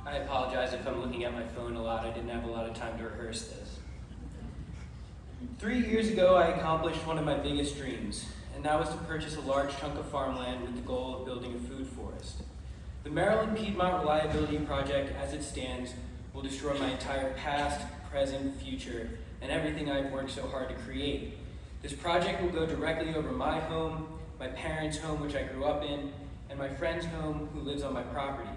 I apologize if I'm looking at my phone a lot. I didn't have a lot of time to rehearse this. 3 years ago, I accomplished one of my biggest dreams, and that was to purchase a large chunk of farmland with the goal of building a food forest. The Maryland Piedmont Reliability Project, as it stands, will destroy my entire past, present, future, and everything I've worked so hard to create. This project will go directly over my home, my parents' home, which I grew up in, and my friend's home, who lives on my property.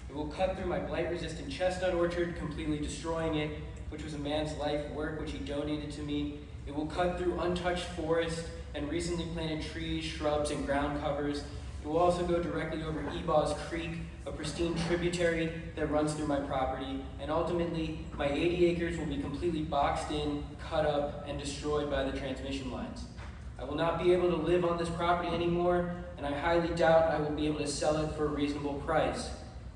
It will cut through my blight-resistant chestnut orchard, completely destroying it, which was a man's life work which he donated to me. It will cut through untouched forest and recently planted trees, shrubs, and ground covers. It will also go directly over Ebaws Creek, a pristine tributary that runs through my property, and ultimately, my 80 acres will be completely boxed in, cut up, and destroyed by the transmission lines. I will not be able to live on this property anymore, and I highly doubt I will be able to sell it for a reasonable price.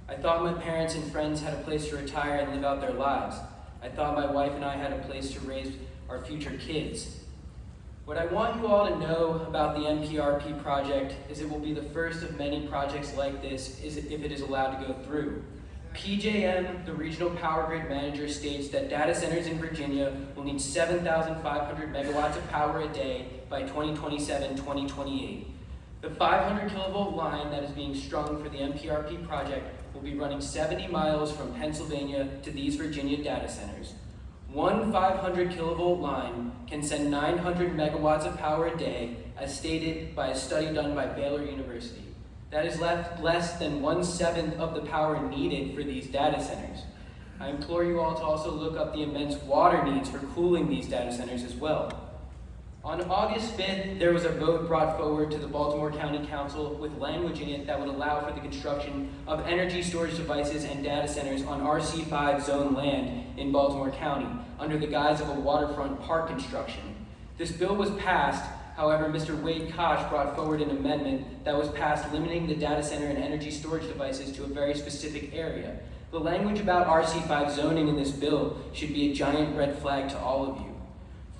I thought my parents and friends had a place to retire and live out their lives. I thought my wife and I had a place to raise our future kids. What I want you all to know about the MPRP project is it will be the first of many projects like this if it is allowed to go through. PJM, the regional power grid manager, states that data centers in Virginia will need 7,500 megawatts of power a day by 2027-2028. The 500 kilovolt line that is being strung for the MPRP project will be running 70 miles from Pennsylvania to these Virginia data centers. One 500 kilovolt line can send 900 megawatts of power a day, as stated by a study done by Baylor University. That is less than 1/7 of the power needed for these data centers. I implore you all to also look up the immense water needs for cooling these data centers as well. On August 5th, there was a vote brought forward to the Baltimore County Council with language in it that would allow for the construction of energy storage devices and data centers on RC5 zone land in Baltimore County under the guise of a waterfront park construction. This bill was passed. However, Mr. Wade Koch brought forward an amendment that was passed limiting the data center and energy storage devices to a very specific area. The language about RC5 zoning in this bill should be a giant red flag to all of you.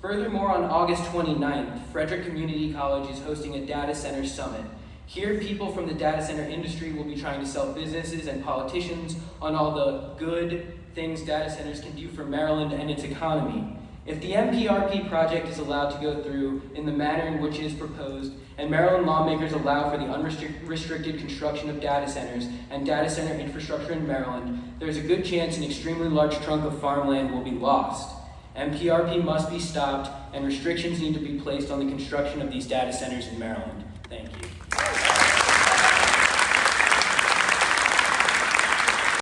Furthermore, on August 29th, Frederick Community College is hosting a data center summit. Here, people from the data center industry will be trying to sell businesses and politicians on all the good things data centers can do for Maryland and its economy. If the MPRP project is allowed to go through in the manner in which it is proposed, and Maryland lawmakers allow for the unrestricted construction of data centers and data center infrastructure in Maryland, there's a good chance an extremely large chunk of farmland will be lost. MPRP must be stopped, and restrictions need to be placed on the construction of these data centers in Maryland. Thank you.